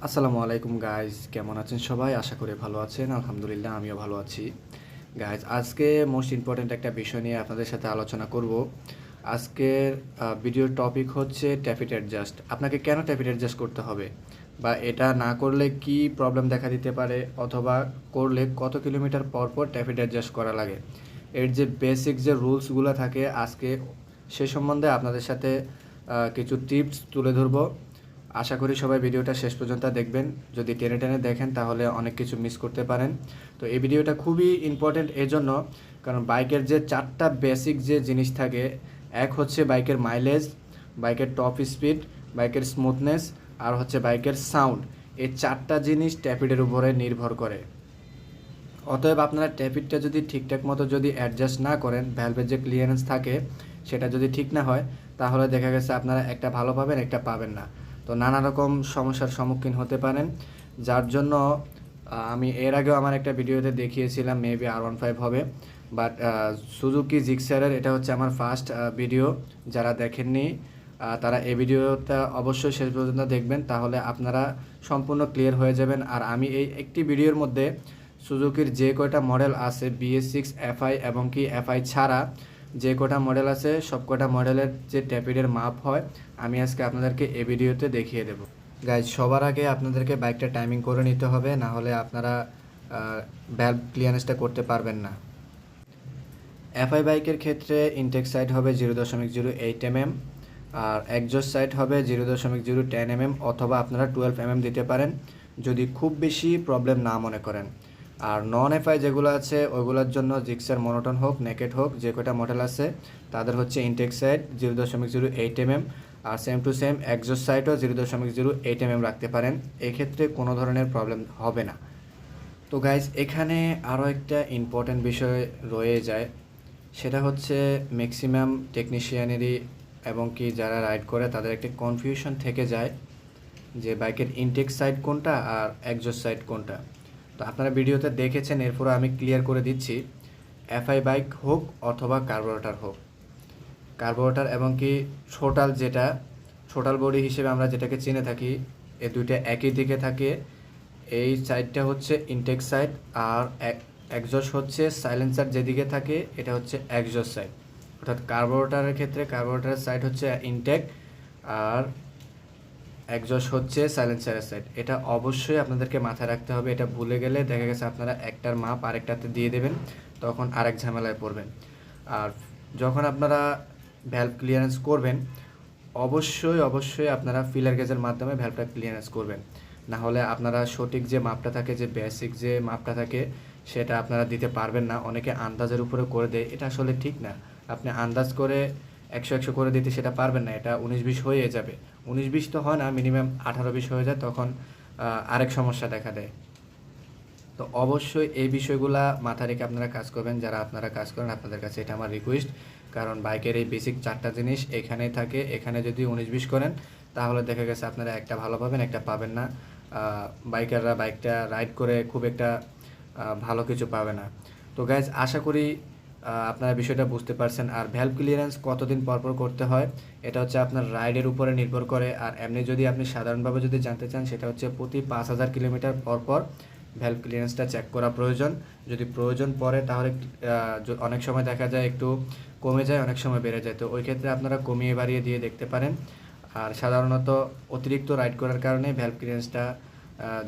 আসসালামু আলাইকুম গাইজ, কেমন আছেন সবাই? আশা করি ভালো আছেন। আলহামদুলিল্লাহ, আমিও ভালো আছি। গাইজ, আজকে মোস্ট ইম্পর্ট্যান্ট একটা বিষয় নিয়ে আপনাদের সাথে আলোচনা করব। আজকের ভিডিওর টপিক হচ্ছে ট্যাপিট অ্যাডজাস্ট। আপনাকে কেন ট্যাপিট অ্যাডজাস্ট করতে হবে, বা এটা না করলে কি প্রবলেম দেখা দিতে পারে, অথবা করলে কত কিলোমিটার পর পর ট্যাপিট অ্যাডজাস্ট করা লাগে, এর যে বেসিক যে রুলসগুলো থাকে, আজকে সে সম্বন্ধে আপনাদের সাথে কিছু টিপস তুলে ধরবো। আশা করি সবাই ভিডিওটা শেষ পর্যন্ত দেখবেন। যদি টেনে টেনে দেখেন তাহলে অনেক কিছু মিস করতে পারেন। তো এই ভিডিওটা খুবই ইম্পর্টেন্ট এজন্য, কারণ বাইকের যে 4টা বেসিক যে জিনিস থাকে, এক হচ্ছে বাইকের মাইলেজ, বাইকের টপ স্পিড, বাইকের স্মুথনেস, আর হচ্ছে বাইকের সাউন্ড। এই 4টা জিনিস ট্যাপিডের উপরে নির্ভর করে। অতএব আপনারা ট্যাপিডটা যদি ঠিকঠাক মতো যদি অ্যাডজাস্ট না করেন, ভ্যালভের যে ক্লিয়ারেন্স থাকে সেটা যদি ঠিক না হয়, তাহলে দেখা গেছে আপনারা একটা ভালো পাবেন, একটা পাবেন না। তো নানা রকম সমস্যার সম্মুখীন হতে পারেন, যার জন্য আমি এর আগেও আমার একটা ভিডিওতে দেখিয়েছিলাম, মেবি R15 হবে, বাট সুজুকি জিক্সারের এটা হচ্ছে আমার ফার্স্ট ভিডিও। যারা দেখেননি তারা এই ভিডিওটা অবশ্যই শেষ পর্যন্ত দেখবেন, তাহলে আপনারা সম্পূর্ণ ক্লিয়ার হয়ে যাবেন। আর আমি এই একটি ভিডিওর মধ্যে সুজুকির যে কয়টা মডেল আছে, BS6 FI এবং কি FI ছাড়া যে কটা মডেল আছে, সব কটা মডেলের যে ট্যাপিডের মাপ হয়, আমি আজকে আপনাদেরকে এই ভিডিওতে দেখিয়ে দেব। গাইজ, সবার আগে আপনাদেরকে বাইকটা টাইমিং করে নিতে হবে, না হলে আপনারা ভ্যালভ ক্লিয়ারেন্সটা করতে পারবেন না। FI বাইকের ক্ষেত্রে ইনটেক সাইড হবে 0.08 mm, আর এক্সজস্ট সাইড হবে 0.010 mm, অথবা আপনারা 12 mm দিতে পারেন যদি খুব বেশি প্রবলেম না মনে করেন। আর নন FI যেগুলো আছে ওইগুলোর জন্য জিক্সার মনোটন হোক, নেকেড হোক, যে কটা মডেল আছে তাদের হচ্ছে ইনটেক সাইড 0.08 mm, আর সেম টু সেম এক্সজস্ট সাইডও 0.08 mm রাখতে পারেন। এক্ষেত্রে কোনো ধরনের প্রবলেম হবে না। তো গাইজ, এখানে আরও একটা ইম্পর্ট্যান্ট বিষয় রয়ে যায়, সেটা হচ্ছে ম্যাক্সিমাম টেকনিশিয়ানেরই এবং কি যারা রাইড করে তাদের একটা কনফিউশন থেকে যায় যে বাইকের ইনটেক সাইড কোনটা আর এক্সজস্ট সাইড কোনটা। তো আপনারা ভিডিওতে দেখেছেন, এরপরে আমি ক্লিয়ার করে দিচ্ছি। FI বাইক হোক অথবা কার্বোরেটর হোক, কার্বোরেটর এবং কি ছোটাল, যেটা ছোটাল বডি হিসেবে আমরা যেটাকে চিনে থাকি, এই দুইটা একই দিকে থাকে। এই সাইডটা হচ্ছে ইনটেক সাইড, আর এক্সজস্ট হচ্ছে সাইলেন্সার যেদিকে থাকে, এটা হচ্ছে এক্সজস্ট সাইড। অর্থাৎ কার্বোরেটরের ক্ষেত্রে কার্বোরেটরের সাইড হচ্ছে ইনটেক, আর এক্সজস্ট হচ্ছে সাইলেন্সারের সাইড। এটা অবশ্যই আপনাদেরকে মাথায় রাখতে হবে। এটা ভুলে গেলে দেখা গেছে আপনারা একটার মাপ আরেকটাতে দিয়ে দেবেন, তখন আরেক ঝামেলায় পড়বেন। আর যখন আপনারা ভ্যালভ ক্লিয়ারেন্স করবেন, অবশ্যই অবশ্যই আপনারা ফিলার গেজের মাধ্যমে ভ্যালভটা ক্লিয়ারেন্স করবেন। না হলে আপনারা সঠিক যে মাপটা থাকে, যে বেসিক যে মাপটা থাকে, সেটা আপনারা দিতে পারবেন না। অনেকে আন্দাজের উপরে করে দেয়, এটা আসলে ঠিক না। আপনি আন্দাজ করে 100 করে দিতে সেটা পারবেন না, এটা 19-20 হয়ে যাবে। 19-20 তো হয় না, মিনিমাম 18-20 হয়ে যায়, তখন আরেক সমস্যা দেখা দেয়। তো অবশ্যই এই বিষয়গুলা মাথায় রেখে আপনারা কাজ করবেন। যারা আপনারা কাজ করেন, আপনাদের কাছে এটা আমার রিকোয়েস্ট, কারণ বাইকের এই বেসিক 4টা জিনিস এখানেই থাকে। এখানে যদি 19-20 করেন, তাহলে দেখা গেছে আপনারা একটা ভালো পাবেন, একটা পাবেন না। বাইকাররা বাইকটা রাইড করে খুব একটা ভালো কিছু পাবে না। তো গাইজ, আশা করি আপনারা বিষয়টা বুঝতে পারছেন। আর ভ্যালভ ক্লিয়ারেন্স কতদিন পর পর করতে হয়, এটা হচ্ছে আপনার রাইডের উপরে নির্ভর করে। আর এমনি যদি আপনি সাধারণভাবে যদি জানতে চান, সেটা হচ্ছে প্রতি 5000 কিলোমিটার পর পর ভ্যালভ ক্লিয়ারেন্সটা চেক করা প্রয়োজন। যদি প্রয়োজন পড়ে, তাহলে অনেক সময় দেখা যায় একটু কমে যায়, অনেক সময় বেড়ে যায়। তো ওই ক্ষেত্রে আপনারা কমিয়ে বাড়িয়ে দিয়ে দেখতে পারেন। আর সাধারণত অতিরিক্ত রাইড করার কারণে ভ্যালভ ক্লিয়ারেন্সটা,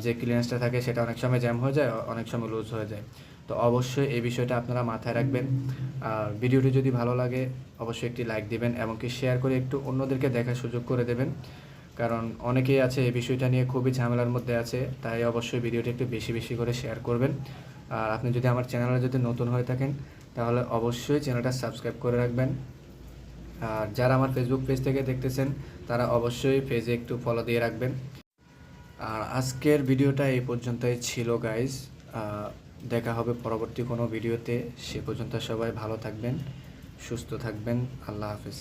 যে ক্লিয়ারেন্সটা থাকে, সেটা অনেক সময় জ্যাম হয়ে যায়, অনেক সময় লুজ হয়ে যায়। তো অবশ্যই এই বিষয়টা আপনারা মাথায় রাখবেন। আর ভিডিওটি যদি ভালো লাগে, অবশ্যই একটি লাইক দিবেন এবং কি শেয়ার করে একটু অন্যদেরকে দেখার সুযোগ করে দেবেন, কারণ অনেকেই আছে এই বিষয়টা নিয়ে খুবই ঝামেলার মধ্যে আছে। তাই অবশ্যই ভিডিওটি একটু বেশি বেশি করে শেয়ার করবেন। আর আপনি যদি আমার চ্যানেলে যদি নতুন হয়ে থাকেন, তাহলে অবশ্যই চ্যানেলটা সাবস্ক্রাইব করে রাখবেন। আর যারা আমার ফেসবুক পেজ থেকে দেখতেছেন, তারা অবশ্যই পেজে একটু ফলো দিয়ে রাখবেন। আর আজকের ভিডিওটা এই পর্যন্তই ছিল গাইজ। দেখা হবে পরবর্তী কোনো ভিডিওতে। সে পর্যন্ত সবাই ভালো থাকবেন, সুস্থ থাকবেন। আল্লাহ হাফেজ।